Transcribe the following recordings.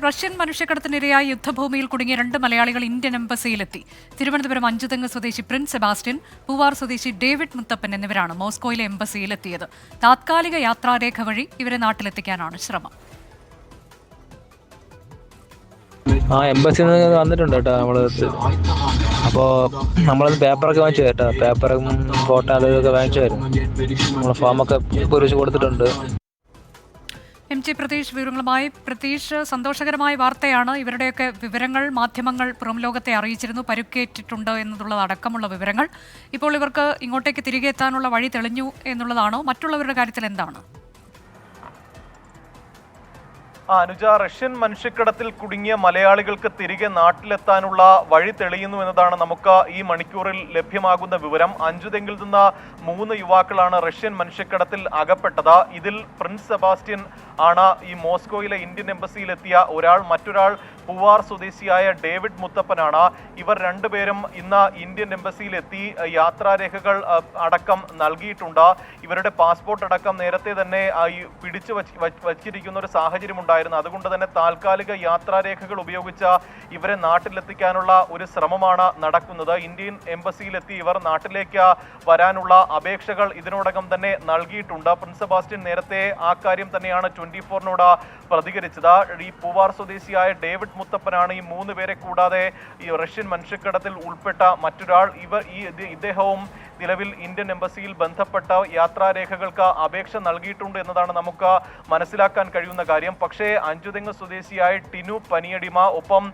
Russian മനുഷ്യക്കടത്തിനിരയായി യുദ്ധഭൂമിയിൽ കുടുങ്ങിയ 2 മലയാളികൾ ഇന്ത്യൻ എംബസിയിലെത്തി. തിരുവനന്തപുരം അഞ്ചുതെങ്ങ് സ്വദേശി പ്രിൻസ് സെബാസ്റ്റ്യൻ, പൂവാർ സ്വദേശി ഡേവിഡ് മുത്തപ്പൻ എന്നിവരാണ് മോസ്കോയിലെ എംബസിയിലെത്തിയത്. താത്കാലിക യാത്രാരേഖ വഴി ഇവരെ നാട്ടിലെത്തിക്കാനാണ് ശ്രമം. എംബസിയിൽ നിന്ന് വന്നിട്ടുണ്ട് കേട്ടോ നമ്മള്. അപ്പോൾ നമ്മളത് പേപ്പറൊക്കെ വാങ്ങിച്ചു കേട്ടോ. പേപ്പറും ഫോട്ടോ അതൊക്കെ വാങ്ങിച്ചായിരുന്നു. നമ്മളെ ഫോമൊക്കെ പൂരിച്ച് കൊടുത്തിട്ടുണ്ട്. എം.ജി. പ്രതീഷ് വിവരങ്ങളുമായി. പ്രതീഷ്, സന്തോഷകരമായ വാർത്തയാണ്. ഇവരുടെയൊക്കെ വിവരങ്ങൾ മാധ്യമങ്ങൾ പുറം ലോകത്തെ അറിയിച്ചിരുന്നു. പരുക്കേറ്റിട്ടുണ്ട് എന്നതുള്ളതടക്കമുള്ള വിവരങ്ങൾ. ഇപ്പോൾ ഇവർക്ക് ഇങ്ങോട്ടേക്ക് തിരികെ എത്താനുള്ള വഴി തെളിഞ്ഞു എന്നുള്ളതാണോ? മറ്റുള്ളവരുടെ കാര്യത്തിൽ എന്താണ്? അനുജ, റഷ്യൻ മനുഷ്യക്കടത്തിൽ കുടുങ്ങിയ മലയാളികൾക്ക് തിരികെ നാട്ടിലെത്താനുള്ള വഴി തെളിയുന്നു എന്നതാണ് നമുക്ക് ഈ മണിക്കൂറിൽ ലഭ്യമാകുന്ന വിവരം. അഞ്ചുതെങ്ങിൽ നിന്ന് 3 യുവാക്കളാണ് റഷ്യൻ മനുഷ്യക്കടത്തിൽ അകപ്പെട്ടത്. ഇതിൽ പ്രിൻസ് സെബാസ്റ്റ്യൻ ആണ് ഈ മോസ്കോയിലെ ഇന്ത്യൻ എംബസിയിലെത്തിയ ഒരാൾ. മറ്റൊരാൾ പൂവാർ സ്വദേശിയായ ഡേവിഡ് മുത്തപ്പനാണ്. ഇവർ രണ്ടുപേരും ഇന്ന് ഇന്ത്യൻ എംബസിയിലെത്തി യാത്രാരേഖകൾ അടക്കം നൽകിയിട്ടുണ്ട്. ഇവരുടെ പാസ്പോർട്ട് അടക്കം നേരത്തെ തന്നെ പിടിച്ചു വച്ചിരിക്കുന്ന ഒരു സാഹചര്യം ഉണ്ടായിരുന്നു. അതുകൊണ്ട് തന്നെ താൽക്കാലിക യാത്രാരേഖകൾ ഉപയോഗിച്ച് ഇവരെ നാട്ടിലെത്തിക്കാനുള്ള ഒരു ശ്രമമാണ് നടക്കുന്നത്. ഇന്ത്യൻ എംബസിയിലെത്തി ഇവർ നാട്ടിലേക്ക് വരാനുള്ള അപേക്ഷകൾ ഇതിനോടകം തന്നെ നൽകിയിട്ടുണ്ട്. പ്രിൻസ് സെബാസ്റ്റ്യൻ നേരത്തെ ആ കാര്യം തന്നെയാണ് 24-നോട് പ്രതികരിച്ചത്. ഈ പൂവാർ സ്വദേശിയായ ഡേവിഡ് മുത്തപ്പനാണ് ഈ 3 പേരെ കൂടാതെ ഈ റഷ്യൻ മനുഷ്യക്കടത്തിൽ ഉൾപ്പെട്ട മറ്റൊരാൾ. ഇദ്ദേഹവും നിലവിൽ ഇന്ത്യൻ എംബസിയിൽ ബന്ധപ്പെട്ട യാത്രാരേഖകൾക്ക് അപേക്ഷ നൽകിയിട്ടുണ്ട് എന്നതാണ് നമുക്ക് മനസ്സിലാക്കാൻ കഴിയുന്ന കാര്യം. പക്ഷേ അഞ്ചുതെങ്ങ് സ്വദേശിയായ ടിനു പനിയടിമ, ഒപ്പം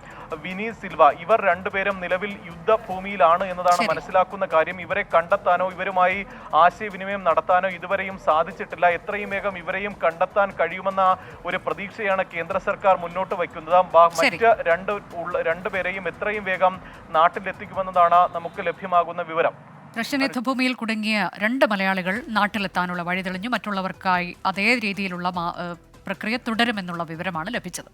വിനി സിൽവ, ഇവർ രണ്ടുപേരും നിലവിൽ യുദ്ധഭൂമിയിലാണ് എന്നതാണ് മനസ്സിലാക്കുന്ന കാര്യം. ഇവരെ കണ്ടെത്താനോ ഇവരുമായി ആശയവിനിമയം നടത്താനോ ഇതുവരെയും സാധിച്ചിട്ടില്ല. എത്രയും വേഗം ഇവരെയും കണ്ടെത്താൻ കഴിയുമെന്ന ഒരു പ്രതീക്ഷയാണ് കേന്ദ്ര സർക്കാർ മുന്നോട്ട് വയ്ക്കുന്നത്. മറ്റ് രണ്ടുപേരെയും എത്രയും വേഗം നാട്ടിലെത്തിക്കുമെന്നതാണ് നമുക്ക് ലഭ്യമാകുന്ന വിവരം. റഷ്യൻ യുദ്ധഭൂമിയിൽ കുടുങ്ങിയ 2 മലയാളികൾ നാട്ടിലെത്താനുള്ള വഴി തെളിഞ്ഞു. മറ്റുള്ളവർക്കായി അതേ രീതിയിലുള്ള പ്രക്രിയ തുടരുമെന്നുള്ള വിവരമാണ് ലഭിച്ചത്.